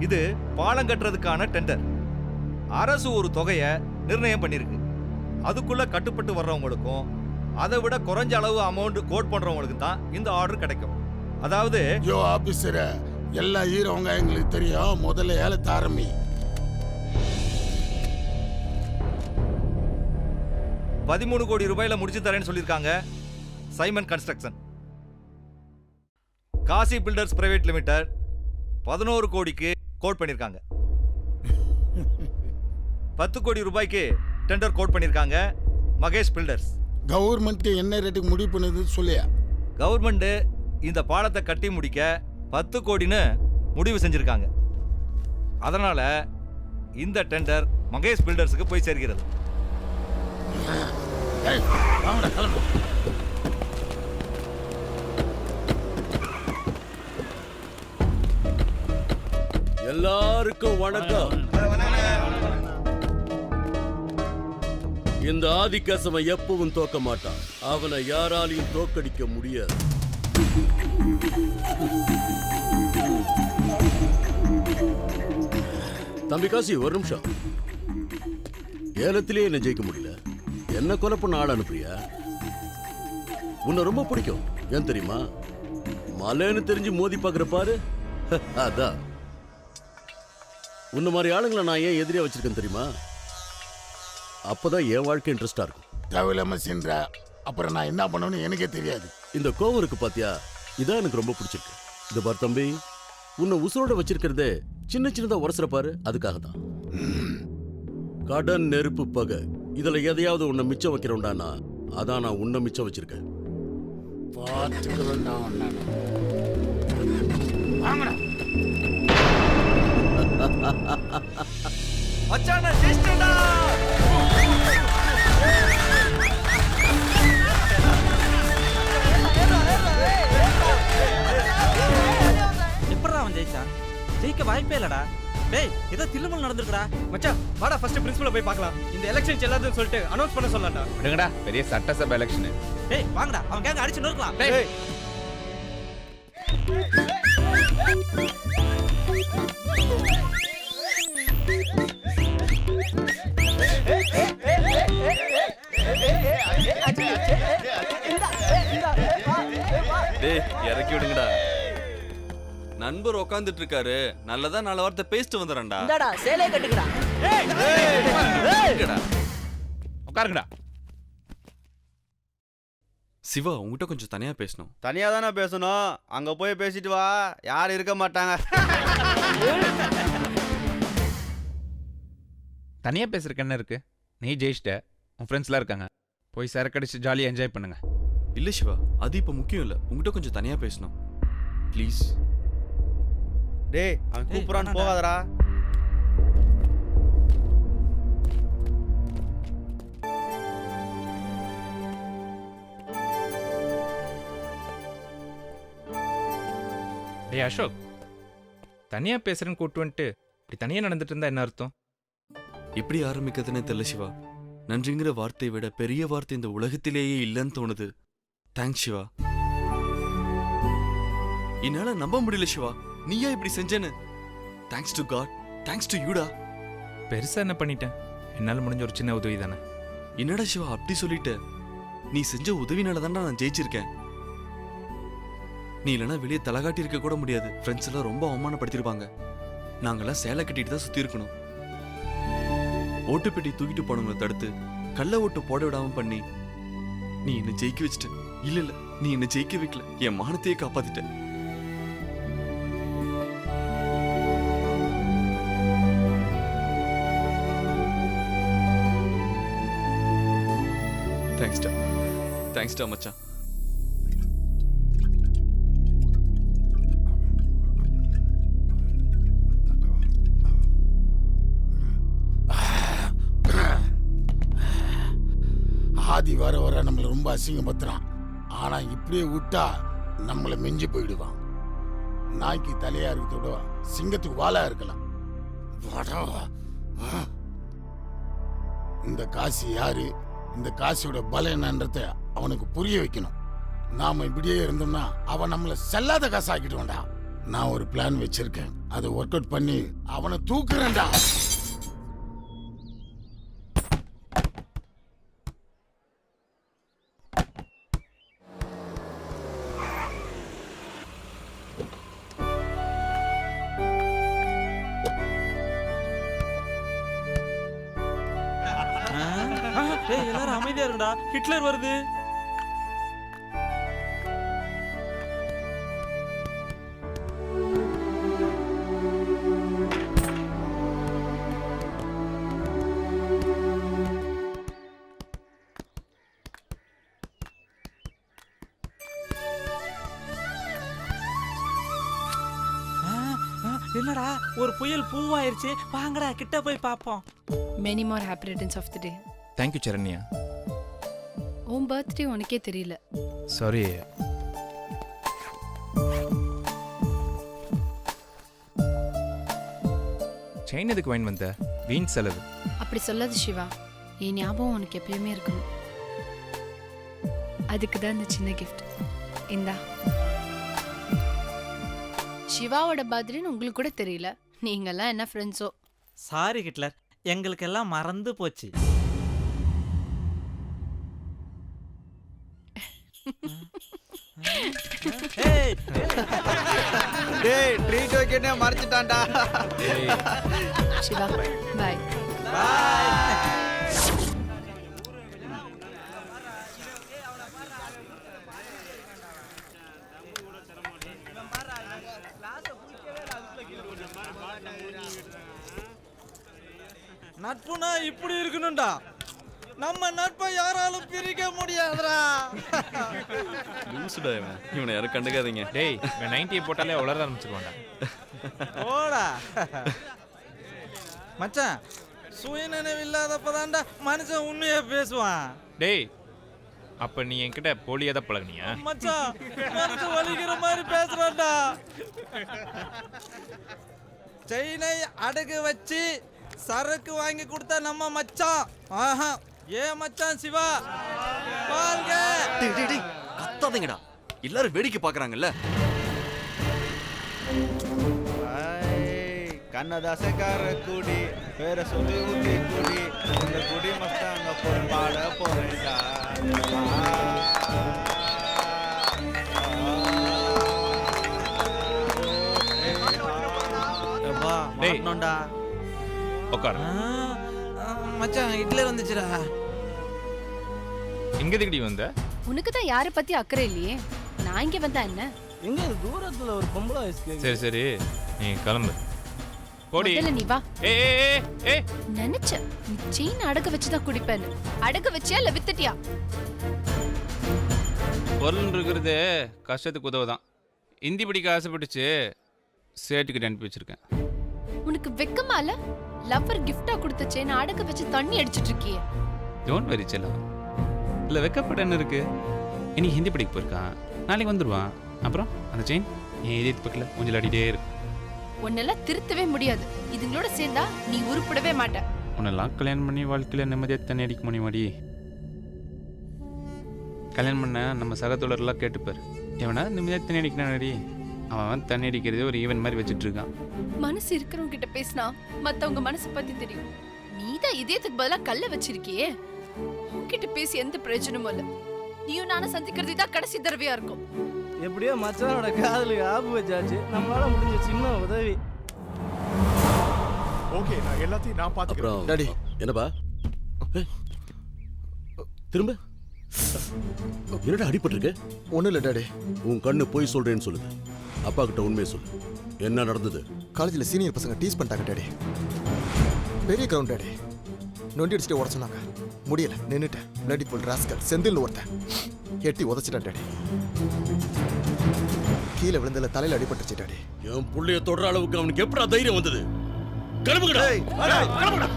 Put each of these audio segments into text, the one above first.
இது பாலம் கட்டுறதுக்கான டெண்டர். அரசு ஒரு தொகையை நிர்ணயம் பண்ணிருக்கு. அதுக்குள்ள கட்டுப்பட்டு வர்றவங்களுக்கும் அதை விட குறைஞ்ச அளவு அமௌண்ட் கோட் பண்றவங்களுக்கு தான் இந்த ஆர்டர் கிடைக்கும். அதாவது ஆபீசர், எல்லா ஹீரோங்க எங்களுக்கு தெரியும். முதல்ல ஏலத்தை ஆரம்பி. 13 கோடி ரூபாயில முடிச்சு தரேன்னு சொல்லியிருக்காங்க Simon construction. Kasi builders private limited 11 கோடிக்கு கோட் பண்ணியிருக்காங்க. 10 கோடி ரூபாய்க்கு டெண்டர் கோட் பண்ணியிருக்காங்க மகேஷ் பில்டர்ஸ். கவர்மெண்ட் என்ன ரேட்டுக்கு முடிவு பண்ணுது சொல்லியா? கவர்மெண்ட் இந்த பாலத்தை கட்டி முடிக்க 10 கோடின்னு முடிவு செஞ்சிருக்காங்க. அதனால இந்த டெண்டர் மகேஷ் பில்டர்ஸுக்கு போய் சேர்கிறது. எல்லாருக்கும் வணக்கம். இந்த ஆதிக்கசம எப்பவும் தோக்க மாட்டான். அவனை யாராலையும் தோக்கடிக்க முடியாது. தம்பி காசி, ஒரு நிமிஷம். ஏலத்திலே என்ன ஜெயிக்க முடியல, என்ன கொலை பண்ண ஆள் அனுப்புறியா? உன்னை ரொம்ப பிடிக்கும், ஏன் தெரியுமா? மலைன்னு தெரிஞ்சு மோதி பாக்குற பாரு. அதான் உன்ன மாதிரி ஆளுங்களை நான் ஏன் எதிரியா வச்சிருக்கேன் தெரியுமா? அப்பதான் என் வாழ்க்கை இன்ட்ரெஸ்டா இருக்கும். தேவையில்லாம சென்ற அப்புறம் நான் என்ன பண்ணுவேன்னு எனக்கே தெரியாது. இந்த கோவம் இருக்கு பாத்தியா, இதான் எனக்கு ரொம்ப பிடிச்சிருக்கு. இந்த பார் தம்பி, உன்னை உசுரோட வச்சிருக்கிறதே சின்ன சின்னதா உரசுற பாரு, அதுக்காக தான். கடன், நெருப்பு, பகை, இதுல எதையாவது உன்னை மிச்சம் வைக்கிறோம்டானா அதான் நான் உன்னை மிச்சம் வச்சிருக்கேன். மச்சான ஜெயிச்சிட்டடா. எப்படா அவன் ஜெயிச்சான்? ஜெயிக்க வாய்ப்பே இல்லடா. டேய், ஏதோ தில்லுமுல் நடந்துருக்குடா. மச்சான் வாடா ஃபர்ஸ்ட் பிரின்சிபலை போய் பார்க்கலாம். இந்த எலெக்ஷன் செல்லாதுன்னு சொல்லிட்டு அனௌன்ஸ் பண்ண சொல்லலாம்டா. விடுங்கடா, பெரிய சட்டசபை எலெக்ஷன். டேய் வாங்கடா, அவன் கேங்க அடிச்சு நொறுக்கலாம். டேய் டேய் இறக்கி விடுங்கடா. நண்பர் உட்காந்துட்டு இருக்காரு, நல்லதா நாலு வார்த்தை பேசிட்டு வந்துடுறேன்டா. இந்தாடா சேலைய கட்டுங்கடா. உட்காருங்கடா. சிவா, உங்ககிட்ட கொஞ்சம் தனியா பேசணும். தனியா தானே பேசணும், அங்க போய் பேசிட்டு வா, யாரும் இருக்க மாட்டாங்க. தனியா பேசுறதுக்கு என்ன இருக்கு? நீ ஜெயிச்சிட்ட, உன் ஃப்ரெண்ட்ஸ்லாம் இருக்காங்க, போய் சரக்கடிச்சு ஜாலியாக என்ஜாய் பண்ணுங்க. இல்ல சிவா, அது இப்ப முக்கியம் இல்ல. உங்ககிட்ட கொஞ்சம் தனியா பேசணும் ப்ளீஸ். டேய் அவன் கூப்பிடான்னு போகாதடா. டேய் அசோக், தனியா பேசுறேன்னு கூட்டு வந்துட்டு இப்படி தனியா நடந்துட்டு இருந்தா என்ன அர்த்தம்? எப்படி ஆரம்பிக்கிறதுனே தெரியல சிவா. நன்றிங்கிற வார்த்தையை விட பெரிய வார்த்தை இந்த உலகத்திலேயே இல்லைன்னு தோணுது. தேங்க்ஸ் சிவா. என்னால நம்ப முடியல சிவா, நீயா இப்படி செஞ்சேன்னு. Thanks to God, thanks to யூடா. பெருசா என்ன பண்ணிட்டேன்? என்னால முடிஞ்ச ஒரு சின்ன உதவி தானே. என்னடா சிவா அப்படி சொல்லிட்ட? நீ செஞ்ச உதவினால தான்டா நான் ஜெயிச்சிருக்கேன். நீ இல்லைன்னா வெளியே தலகாட்டி இருக்க கூட முடியாது. ஃப்ரெண்ட்ஸ் எல்லாம் ரொம்ப அவமானப்படுத்திருப்பாங்க. நாங்கெல்லாம் சேலை கட்டிட்டு தான் சுத்தி இருக்கணும். ஓட்டுப்பெட்டி தூக்கிட்டு போனவங்களை தடுத்து கள்ள ஓட்டு போட விடாம பண்ணி நீ என்ன ஜெயிக்க வச்சுட்ட. இல்ல இல்ல, நீ என்ன ஜெயிக்க வைக்கல, என் மானத்தையே காப்பாத்திட்ட. தேங்க்ஸ்டா, தேங்க்ஸ்டா மச்சான். ஆதி வர வர நம்மளை ரொம்ப அசிங்கப்படுத்துறான். ஆனா இப்படியே விட்டா நம்மளை மிஞ்சி போயிடுவான். நாய்க்கு தலையா இருக்கிறதோட சிங்கத்துக்கு வாலா இருக்கலாம். இந்த காசு யாரு, இந்த காசியோட பலம் என்னன்றத அவனுக்கு புரிய வைக்கணும். நாம இப்படியே இருந்தோம்னா அவன் நம்மளை செல்லாத காசு ஆக்கிடுவான்டா. நான் ஒரு பிளான் வச்சிருக்கேன். அதை ஒர்க் அவுட் பண்ணி அவனை தூக்குறேன்டா. டேய் எல்லாரும் அமைதியா இருங்கடா, ஹிட்லர் வருது. என்னடா ஒரு புயல் பூவாயிருச்சு, வாங்கடா கிட்ட போய் பாப்போம். Many more happy returns of the day. Thank you Saranya. உன் பர்த்டே உனக்கே தெரியல. சாரி. செயின் எதுக்கு வாங்கி வந்த? வீண் செலவு. அப்படி சொல்லாத சிவா, என் ஞாபகம் உனக்கு எப்பயுமே இருக்கணும். அதுக்கு தான் இந்த சின்ன கிஃப்ட். இந்தா. சிவாவோட பர்த்டேன்னு உங்களுக்கு கூட தெரியல. நீங்கெல்லாம் என்ன ஃப்ரெண்ட்ஸோ? சாரி ஹிட்லர், எங்களுக்கெல்லாம் மறந்து போச்சு. டேய் ட்ரீட் வைக்கனே மறந்துட்டான்டா. சிவா பாய். நட்புனா இப்படி இருக்கணும்டா. நம்ம நட்பை யாராலும் பிரிக்க முடியாதுடா. லூசுடா இவன். இவனை யாரும் கண்டுக்காதீங்க. டேய், இவன் 90 போட்டாலே வளர ஆரம்பிச்சிருவான்டா. ஓடா மச்சான், சுயநினைவு இல்லாதப்பதான்டா மனுஷன் உண்மையா பேசுவான். டேய், அப்ப நீ என்கிட்ட போலியா தான் பழகுனியா? மச்சான் மனசு வலிக்கிற மாதிரி பேசுறான்டா. செயினை அடகு வச்சு சரக்கு வாங்கி கொடுத்தா நம்ம மச்சான். ஆஹா, ஏ மச்சான் சிவா வாழ்க. டேய் டேய் டேய் கத்தாதீங்கடா. எல்லாரும் வேடிக்கை பார்க்கறாங்கல்ல. கண்ணதாசக்கார குடி பேர சொல்லி ஊட்டி குடி இந்த குடி மஸ்தாங்க போய் பாட போறேன்டா. டேய். மாட்டணும்டா. உட்காரு. மச்சான் ஹிட்லர் வந்துச்சுடா. இங்க எதுக்குடி வந்த? உனக்கு தான் யாரை பத்தி அக்கறை இல்லையே. நான் இங்க வந்தா என்ன? எங்க தூரத்துல ஒரு பொம்பளை வயசுக்கு. சரி சரி, நீ கிளம்பு. போடி. முதல்ல நீ வா. ஏய் ஏய் ஏய். நினைச்ச நீ செயின் அடகு வச்சுதான் குடிப்பேன்னு. அடகு வச்சியா இல்ல வித்துட்டியா? பொருள் இருக்கிறது கஷ்டத்துக்கு உதவுதான். இந்தி படிக்க ஆசைப்பட்டுச்சு, சேட்டுக்கிட்ட அனுப்பி வச்சிருக்கேன். உனக்கு வெக்கமா இல்ல? லவ்வர் கிஃப்டா கொடுத்த செயின் அடகு வச்சு தண்ணி அடிச்சிட்டு இருக்கியே. டோன்ட் வெரி செல்லம். இல்லை வெக்கப்பட என்ன இருக்கு? இன்னைக்கு ஹிந்தி படிக்க போயிருக்கான், நாளைக்கு வந்துடுவான். அப்புறம் அந்த செயின் என் எதிர்த்து பக்கத்தில் கொஞ்சம் அடிட்டே இருக்கு. உன்னெல்லாம் திருத்தவே முடியாது. இதுங்களோட சேர்ந்தா நீ உருப்படவே மாட்ட. உன்னெல்லாம் கல்யாணம் பண்ணி வாழ்க்கையில் நிம்மதியாக தண்ணி அடிக்க முடியுமாடி? கல்யாணம் பண்ண நம்ம சகத்தோழர்லாம் கேட்டுப்பார். எவனா நிம்மதியாக தண்ணி அடிக்கிறானடி? அவன் தண்ணி அடிக்கிறதே ஒரு ஈவென்ட் மாதிரி வச்சுட்டு இருக்கான். மனசு இருக்கிறவங்க கிட்ட பேசினா மத்தவங்க மனசு பத்தி தெரியும். நீதான் இதயத்துக்கு பதிலா கல்ல வச்சிருக்கியே. உன்கிட்ட பேசி எந்த பிரயோஜனமும் இல்ல. நீயும் நானும் சந்திக்கிறது தான் கடைசி தடவையா இருக்கும். எப்படியோ மச்சானோட காதலுக்கு ஆப்பு வச்சாச்சு. நம்மளால முடிஞ்ச சின்ன உதவி. ஓகே, நான் எல்லாத்தையும் நான் பாத்துக்கிறேன். அப்புறம் டாடி என்னப்பா? ஏய், திரும்ப என்னடா அடிபட்டிருக்கு? ஒன்றும் இல்லை டாடி. உன் கண்ணு போய் சொல்றேன்னு சொல்லுது. அப்பா கிட்ட உண்மையை சொல்லு. என்ன நடந்தது? காலேஜில் சீனியர் பசங்க டீஸ் பண்ணிட்டாங்க டாடி. பெரிய கிரவுண்ட் டாடி. நொண்டி அடிச்சுட்டு ஓட சொன்னாங்க. முடியல, நின்றுட்டேன். பிளடி ஃபுல் ராஸ்கல் செந்தில் ஒருத்தன் எட்டி உதச்சிட்டான் டாடி. கீழே விழுந்தல தலையில் அடிபட்டுச்சு டாடி. என் புள்ளைய தொடர அளவுக்கு அவனுக்கு எப்படா தைரியம் வந்தது? கிளம்புங்கடா. கிளம்புங்கடா.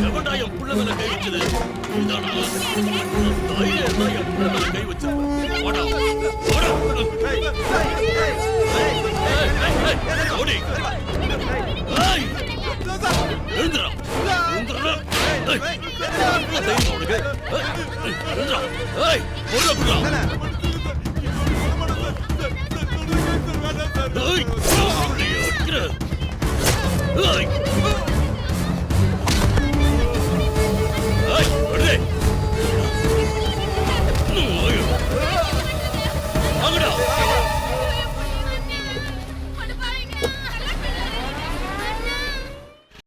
எவன்டா என் புள்ள மேல கை வச்சது? இதானா? தைரியம் இருந்தா என் புள்ள மேல கை வச்சது. ஓடா. ஓடா.